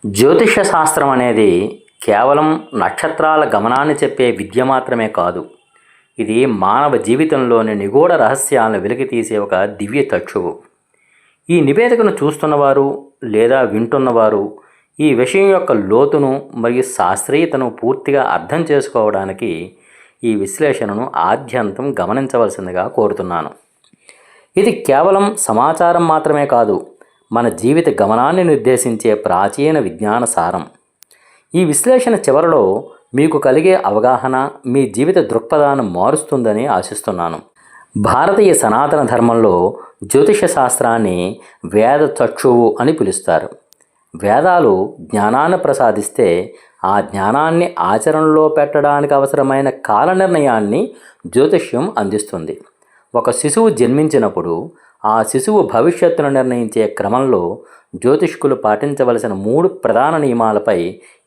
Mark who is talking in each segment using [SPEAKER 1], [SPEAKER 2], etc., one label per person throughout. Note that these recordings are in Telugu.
[SPEAKER 1] జ్యోతిష శాస్త్రం అనేది కేవలం నక్షత్రాల గమనాన్ని చెప్పే విద్య మాత్రమే కాదు. ఇది మానవ జీవితంలోని నిగూఢ రహస్యాలను వెలికితీసే ఒక దివ్య చక్షువు. ఈ నివేదికను చూస్తున్నవారు లేదా వింటున్నవారు ఈ విషయం యొక్క లోతును మరియు శాస్త్రీయతను పూర్తిగా అర్థం చేసుకోవడానికి ఈ విశ్లేషణను ఆద్యంతం గమనించవలసిందిగా కోరుతున్నాను. ఇది కేవలం సమాచారం మాత్రమే కాదు, మన జీవిత గమనాన్ని నిర్దేశించే ప్రాచీన విజ్ఞాన సారం. ఈ విశ్లేషణ చివరలో మీకు కలిగే అవగాహన మీ జీవిత దృక్పథాన్ని మారుస్తుందని ఆశిస్తున్నాను. భారతీయ సనాతన ధర్మంలో జ్యోతిష శాస్త్రాన్ని వేద చక్షువు అని పిలుస్తారు. వేదాలు జ్ఞానాన్ని ప్రసాదిస్తే ఆ జ్ఞానాన్ని ఆచరణలో పెట్టడానికి అవసరమైన కాల నిర్ణయాన్ని జ్యోతిష్యం అందిస్తుంది. ఒక శిశువు జన్మించినప్పుడు ఆ శిశువు భవిష్యత్తును నిర్ణయించే క్రమంలో జ్యోతిష్కులు పాటించవలసిన 3 ప్రధాన నియమాలపై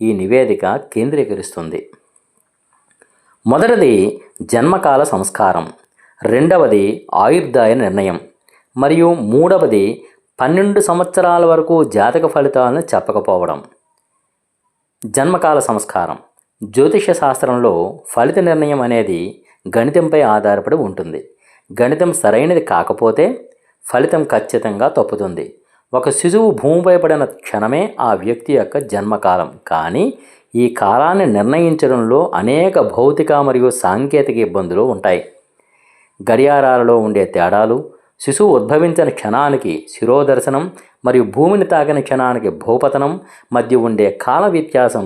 [SPEAKER 1] ఈ నివేదిక కేంద్రీకరిస్తుంది. మొదటిది జన్మకాల సంస్కారం, రెండవది ఆయుర్దాయ నిర్ణయం మరియు మూడవది 12 సంవత్సరాల వరకు జాతక ఫలితాలను చెప్పకపోవడం. జన్మకాల సంస్కారం. జ్యోతిష శాస్త్రంలో ఫలిత నిర్ణయం అనేది గణితంపై ఆధారపడి ఉంటుంది. గణితం సరైనది కాకపోతే ఫలితం ఖచ్చితంగా తప్పుతుంది. ఒక శిశువు భూమిపై పడిన క్షణమే ఆ వ్యక్తి యొక్క జన్మకాలం. కానీ ఈ కాలాన్ని నిర్ణయించడంలో అనేక భౌతిక మరియు సాంకేతిక ఇబ్బందులు ఉంటాయి. గడియారాలలో ఉండే తేడాలు, శిశువు ఉద్భవించిన క్షణానికి శిరోదర్శనం మరియు భూమిని తాకిన క్షణానికి భూపతనం మధ్య ఉండే కాల వ్యత్యాసం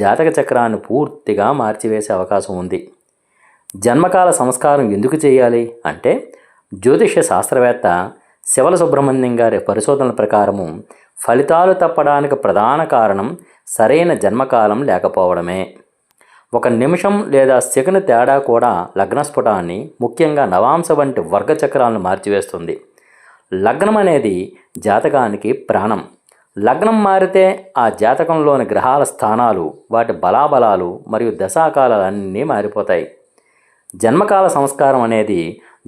[SPEAKER 1] జాతక చక్రాన్ని పూర్తిగా మార్చివేసే అవకాశం ఉంది. జన్మకాల సంస్కారం ఎందుకు చేయాలి అంటే, జ్యోతిష శాస్త్రవేత్త శివల సుబ్రహ్మణ్యం గారి పరిశోధనల ప్రకారము ఫలితాలు తప్పడానికి ప్రధాన కారణం సరైన జన్మకాలం లేకపోవడమే. ఒక నిమిషం లేదా సెకను తేడా కూడా లగ్నస్ఫుటాన్ని, ముఖ్యంగా నవాంశ వంటి వర్గచక్రాలను మార్చివేస్తుంది. లగ్నం అనేది జాతకానికి ప్రాణం. లగ్నం మారితే ఆ జాతకంలోని గ్రహాల స్థానాలు, వాటి బలాబలాలు మరియు దశాకాలాలన్నీ మారిపోతాయి. జన్మకాల సంస్కారం అనేది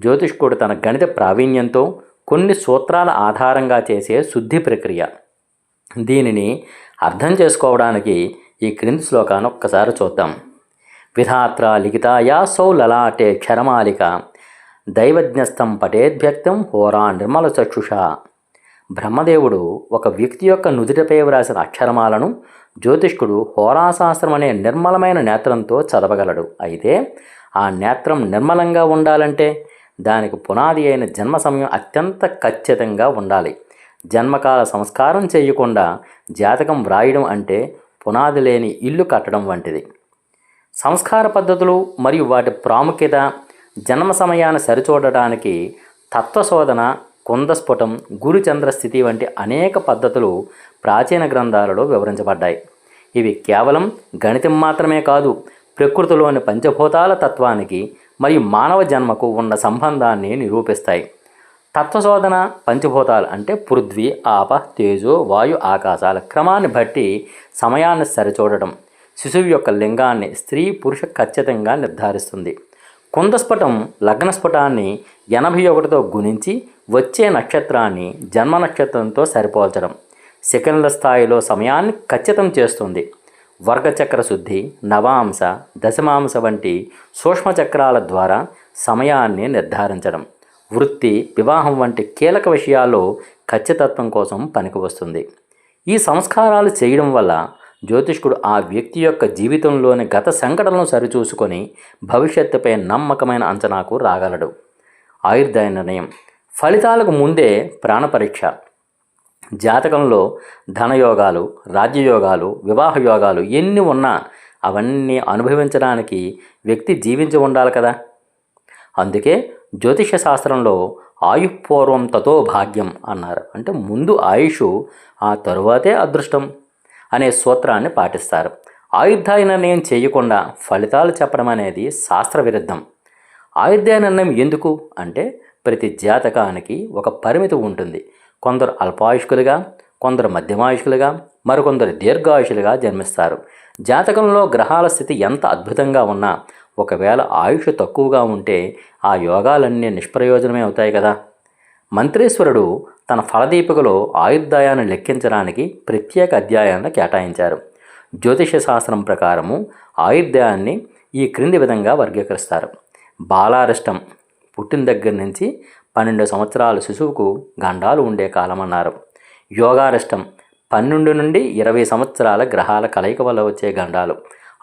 [SPEAKER 1] జ్యోతిష్కుడు తన గణిత ప్రావీణ్యంతో కొన్ని సూత్రాల ఆధారంగా చేసే శుద్ధి ప్రక్రియ. దీనిని అర్థం చేసుకోవడానికి ఈ క్రింది శ్లోకాన్ని ఒక్కసారి చూద్దాం. విధాత్ర లిఖితాయా సౌ లలాటే క్షరమాలిక దైవజ్ఞస్థం పటేద్వ్యక్తం హోరా నిర్మల చక్షుష. బ్రహ్మదేవుడు ఒక వ్యక్తి యొక్క నుదుటిపై వ్రాసిన అక్షరమాలను జ్యోతిష్కుడు హోరాశాస్త్రం అనే నిర్మలమైన నేత్రంతో చదవగలడు. అయితే ఆ నేత్రం నిర్మలంగా ఉండాలంటే దానికి పునాది అయిన జన్మ సమయం అత్యంత ఖచ్చితంగా ఉండాలి. జన్మకాల సంస్కారం చేయకుండా జాతకం వ్రాయడం అంటే పునాది లేని ఇల్లు కట్టడం వంటిది. సంస్కార పద్ధతులు మరియు వాటి ప్రాముఖ్యత, జన్మ సమయాన్ని సరిచూడటానికి తత్వశోధన, కుందస్ఫుటం, గురుచంద్ర స్థితి వంటి అనేక పద్ధతులు ప్రాచీన గ్రంథాలలో వివరించబడ్డాయి. ఇవి కేవలం గణితం మాత్రమే కాదు, ప్రకృతిలోని పంచభూతాల తత్వానికి మరియు మానవ జన్మకు ఉన్న సంబంధాన్ని నిరూపిస్తాయి. తత్వశోధన పంచభూతాలు అంటే పృథ్వీ, ఆప, తేజో, వాయు, ఆకాశాల క్రమాన్ని బట్టి సమయాన్ని సరిచూడటం. శిశువు యొక్క లింగాన్ని స్త్రీ పురుష ఖచ్చితంగా నిర్ధారిస్తుంది. కుందస్ఫుటం లగ్నస్ఫుటాన్ని 81తో గుణించి వచ్చే నక్షత్రాన్ని జన్మ నక్షత్రంతో సరిపోల్చడం. సెకండ్ల స్థాయిలో సమయాన్ని ఖచ్చితం చేస్తుంది. వర్గచక్ర శుద్ధి, నవాంశ, దశమాంశ వంటి సూక్ష్మచక్రాల ద్వారా సమయాన్ని నిర్ధారించడం. వృత్తి, వివాహం వంటి కీలక విషయాల్లో ఖచ్చితత్వం కోసం పనికివస్తుంది. ఈ సంస్కారాలు చేయడం వల్ల జ్యోతిష్కుడు ఆ వ్యక్తి యొక్క జీవితంలోని గత సంఘటనలను సరిచూసుకొని భవిష్యత్తుపై నమ్మకమైన అంచనాకు రాగలడు. ఆయుర్దాయ నిర్ణయం. ఫలితాలకు ముందే ప్రాణపరీక్ష. జాతకంలో ధనయోగాలు, రాజ్యయోగాలు, వివాహ యోగాలు ఎన్ని ఉన్నా అవన్నీ అనుభవించడానికి వ్యక్తి జీవించి ఉండాలి కదా. అందుకే జ్యోతిష శాస్త్రంలో ఆయుఃపూర్వం తతో భాగ్యం అన్నారు. అంటే ముందు ఆయుష్, ఆ తరువాతే అదృష్టం అనే సూత్రాన్ని పాటిస్తారు. ఆయుర్దాయ నిర్ణయం చేయకుండా ఫలితాలు చెప్పడం అనేది శాస్త్ర విరుద్ధం. ఆయుర్దాయ నిర్ణయం ఎందుకు అంటే, ప్రతి జాతకానికి ఒక పరిమితి ఉంటుంది. కొందరు అల్పాయుష్కులుగా, కొందరు మధ్యమాయుష్కులుగా, మరికొందరు దీర్ఘాయుషులుగా జన్మిస్తారు. జాతకంలో గ్రహాల స్థితి ఎంత అద్భుతంగా ఉన్నా ఒకవేళ ఆయుష్ తక్కువగా ఉంటే ఆ యోగాలన్నీ నిష్ప్రయోజనమే అవుతాయి కదా. మంత్రేశ్వరుడు తన ఫలదీపికలో ఆయుర్దాయాన్ని లెక్కించడానికి ప్రత్యేక అధ్యాయాన్ని కేటాయించారు. జ్యోతిష శాస్త్రం ప్రకారము ఆయుర్దాయాన్ని ఈ క్రింది విధంగా వర్గీకరిస్తారు. బాలారిష్టం పుట్టిన దగ్గర నుంచి 12 సంవత్సరాల శిశువుకు గండాలు ఉండే కాలం అన్నారు. యోగారిష్టం 12 నుండి 20 సంవత్సరాల గ్రహాల కలయిక వల్ల వచ్చే గండాలు.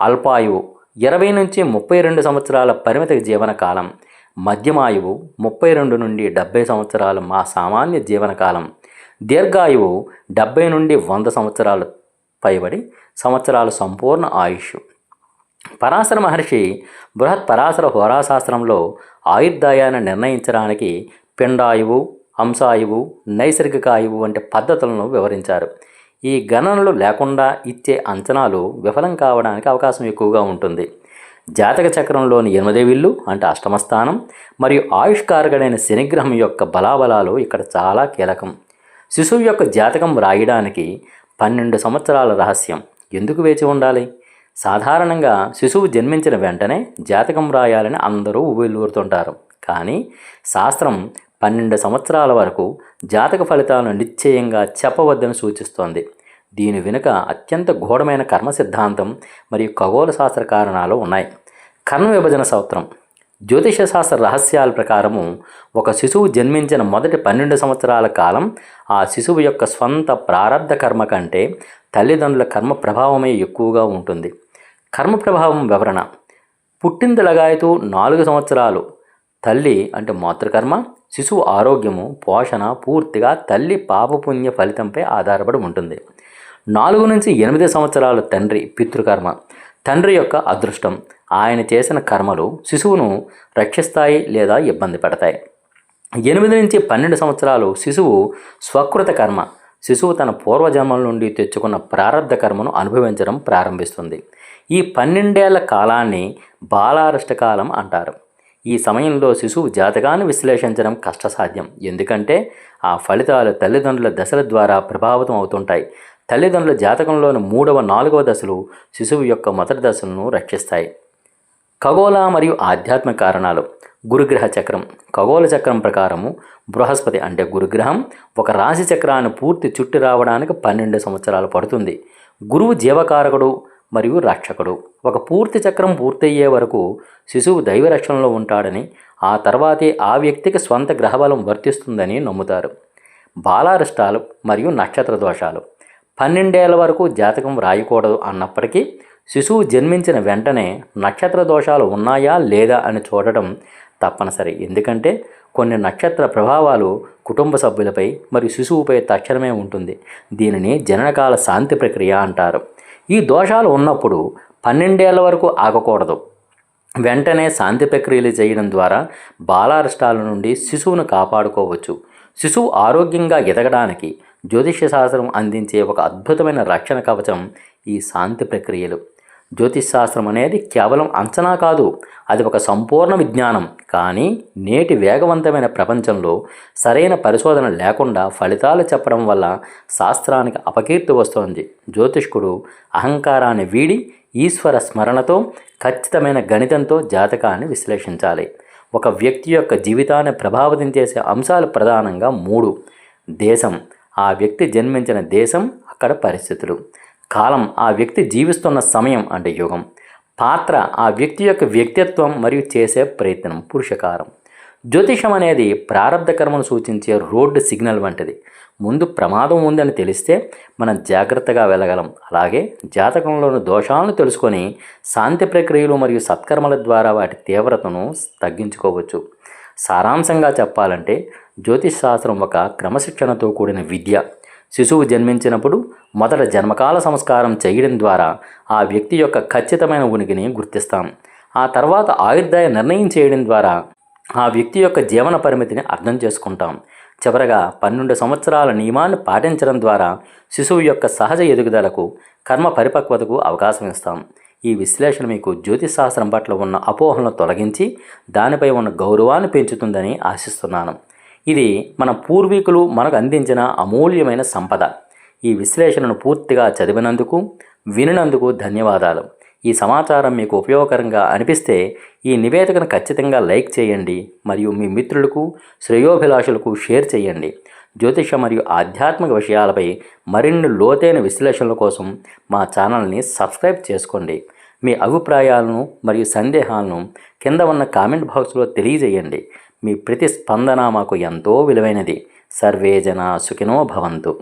[SPEAKER 1] అల్పాయువు 20 నుంచి 32 సంవత్సరాల పరిమిత జీవనకాలం. మధ్యమాయువు 32 నుండి 70 సంవత్సరాలు సామాన్య జీవనకాలం. దీర్ఘాయువు 70 నుండి 100 సంవత్సరాలు పైబడి సంవత్సరాలు సంపూర్ణ ఆయుష్. పరాశర మహర్షి బృహత్ పరాశర హోరాశాస్త్రంలో ఆయుర్దాయాన్ని నిర్ణయించడానికి పిండాయువు, అంశాయువు, నైసర్గికాయువు వంటి పద్ధతులను వివరించారు. ఈ గణనలు లేకుండా ఇచ్చే అంచనాలు విఫలం కావడానికి అవకాశం ఎక్కువగా ఉంటుంది. జాతక చక్రంలోని 8వ ఇల్లు అంటే అష్టమస్థానం మరియు ఆయుష్కారకుడైన శనిగ్రహం యొక్క బలాబలాలు ఇక్కడ చాలా కీలకం. శిశువు యొక్క జాతకం రాయడానికి 12 సంవత్సరాల రహస్యం. ఎందుకు వేచి ఉండాలి? సాధారణంగా శిశువు జన్మించిన వెంటనే జాతకం రాయాలని అందరూ ఉవ్విళ్ళూరుతుంటారు. కానీ శాస్త్రం 12 సంవత్సరాల వరకు జాతక ఫలితాలను నిశ్చయంగా చెప్పవద్దని సూచిస్తోంది. దీని వెనుక అత్యంత గూఢమైన కర్మ సిద్ధాంతం మరియు ఖగోళ శాస్త్ర కారణాలు ఉన్నాయి. కర్మ విభజన సూత్రం. జ్యోతిష శాస్త్ర రహస్యాల ప్రకారము ఒక శిశువు జన్మించిన మొదటి 12 సంవత్సరాల కాలం ఆ శిశువు యొక్క స్వంత ప్రారబ్ధ కర్మ కంటే తల్లిదండ్రుల కర్మ ప్రభావమే ఎక్కువగా ఉంటుంది. కర్మ ప్రభావం వివరణ. పుట్టింది లగాయతూ 4 సంవత్సరాలు తల్లి అంటే మాతృకర్మ, శిశువు ఆరోగ్యము, పోషణ పూర్తిగా తల్లి పాపపుణ్య ఫలితంపై ఆధారపడి ఉంటుంది. 4 నుంచి 8 సంవత్సరాలు తండ్రి పితృకర్మ, తండ్రి యొక్క అదృష్టం, ఆయన చేసిన కర్మలు శిశువును రక్షిస్తాయి లేదా ఇబ్బంది పెడతాయి. 8 నుంచి 12 సంవత్సరాలు శిశువు స్వకృత కర్మ, శిశువు తన పూర్వజన్మల నుండి తెచ్చుకున్న ప్రారబ్ధ కర్మను అనుభవించడం ప్రారంభిస్తుంది. ఈ 12 ఏళ్ల కాలాన్ని బాలారిష్టకాలం అంటారు. ఈ సమయంలో శిశువు జాతకాన్ని విశ్లేషించడం కష్టసాధ్యం. ఎందుకంటే ఆ ఫలితాలు తల్లిదండ్రుల దశల ద్వారా ప్రభావితం అవుతుంటాయి. తల్లిదండ్రుల జాతకంలోని 3వ, 4వ దశలు శిశువు యొక్క మొదటి దశలను రక్షిస్తాయి. ఖగోళ మరియు ఆధ్యాత్మిక కారణాలు. గురుగ్రహ చక్రం. ఖగోళ చక్రం ప్రకారము బృహస్పతి అంటే గురుగ్రహం ఒక రాశి చక్రాన్ని పూర్తి చుట్టి రావడానికి 12 సంవత్సరాలు పడుతుంది. గురువు జీవకారకుడు మరియు రక్షకుడు. ఒక పూర్తి చక్రం పూర్తయ్యే వరకు శిశువు దైవరక్షణలో ఉంటాడని, ఆ తర్వాతే ఆ వ్యక్తికి స్వంత గ్రహబలం వర్తిస్తుందని నమ్ముతారు. బాలారిష్టాలు మరియు నక్షత్ర దోషాలు. 12 ఏళ్ల వరకు జాతకం రాయకూడదు అన్నప్పటికీ శిశువు జన్మించిన వెంటనే నక్షత్ర దోషాలు ఉన్నాయా లేదా అని చూడటం తప్పనిసరి. ఎందుకంటే కొన్ని నక్షత్ర ప్రభావాలు కుటుంబ సభ్యులపై మరియు శిశువుపై తక్షణమే ఉంటుంది. దీనిని జననకాల శాంతి ప్రక్రియ అంటారు. ఈ దోషాలు ఉన్నప్పుడు 12 ఏళ్ల వరకు ఆగకూడదు. వెంటనే శాంతి ప్రక్రియలు చేయడం ద్వారా బాలారిష్టాల నుండి శిశువును కాపాడుకోవచ్చు. శిశువు ఆరోగ్యంగా ఎదగడానికి జ్యోతిష శాస్త్రం అందించే ఒక అద్భుతమైన రక్షణ కవచం ఈ శాంతి ప్రక్రియలు. జ్యోతిష్ శాస్త్రం అనేది కేవలం అంచనా కాదు, అది ఒక సంపూర్ణ విజ్ఞానం. కానీ నేటి వేగవంతమైన ప్రపంచంలో సరైన పరిశోధన లేకుండా ఫలితాలు చెప్పడం వల్ల శాస్త్రానికి అపకీర్తి వస్తోంది. జ్యోతిష్కుడు అహంకారాన్ని వీడి ఈశ్వర స్మరణతో ఖచ్చితమైన గణితంతో జాతకాన్ని విశ్లేషించాలి. ఒక వ్యక్తి యొక్క జీవితాన్ని ప్రభావితం చేసే అంశాలు ప్రధానంగా 3. దేశం, ఆ వ్యక్తి జన్మించిన దేశం, అక్కడ పరిస్థితులు. కాలం, ఆ వ్యక్తి జీవిస్తున్న సమయం అంటే యుగం. పాత్ర, ఆ వ్యక్తి యొక్క వ్యక్తిత్వం మరియు చేసే ప్రయత్నం పురుషకారం. జ్యోతిషం అనేది ప్రారబ్ధ కర్మను సూచించే రోడ్డు సిగ్నల్ వంటిది. ముందు ప్రమాదం ఉందని తెలిస్తే మనం జాగ్రత్తగా వెళ్ళగలం. అలాగే జాతకంలోని దోషాలను తెలుసుకొని శాంతి ప్రక్రియలు మరియు సత్కర్మల ద్వారా వాటి తీవ్రతను తగ్గించుకోవచ్చు. సారాంశంగా చెప్పాలంటే జ్యోతిష్ శాస్త్రం ఒక క్రమశిక్షణతో కూడిన విద్య. శిశువు జన్మించినప్పుడు మొదట జన్మకాల సంస్కారం చేయడం ద్వారా ఆ వ్యక్తి యొక్క ఖచ్చితమైన ఉనికిని గుర్తిస్తాం. ఆ తర్వాత ఆయుర్దాయ నిర్ణయం చేయడం ద్వారా ఆ వ్యక్తి యొక్క జీవన పరిమితిని అర్థం చేసుకుంటాం. చివరగా 12 సంవత్సరాల నియమాన్ని పాటించడం ద్వారా శిశువు యొక్క సహజ ఎదుగుదలకు, కర్మ పరిపక్వతకు అవకాశం ఇస్తాం. ఈ విశ్లేషణ మీకు జ్యోతిష్ శాస్త్రం పట్ల ఉన్న అపోహలను తొలగించి దానిపై ఉన్న గౌరవాన్ని పెంచుతుందని ఆశిస్తున్నాను. ఇది మన పూర్వీకులు మనకు అందించిన అమూల్యమైన సంపద. ఈ విశ్లేషణను పూర్తిగా చదివినందుకు, వినినందుకు ధన్యవాదాలు. ఈ సమాచారం మీకు ఉపయోగకరంగా అనిపిస్తే ఈ నివేదికను ఖచ్చితంగా లైక్ చేయండి మరియు మీ మిత్రులకు, శ్రేయోభిలాషులకు షేర్ చేయండి. జ్యోతిష మరియు ఆధ్యాత్మిక విషయాలపై మరిన్ని లోతైన విశ్లేషణల కోసం మా ఛానల్ని సబ్స్క్రైబ్ చేసుకోండి. మీ అభిప్రాయాలను మరియు సందేహాలను కింద ఉన్న కామెంట్ బాక్స్లో తెలియజేయండి. మీ ప్రతి స్పందన మాకు ఎంతో విలువైనది. సర్వే జనా సుఖినో భవంతు.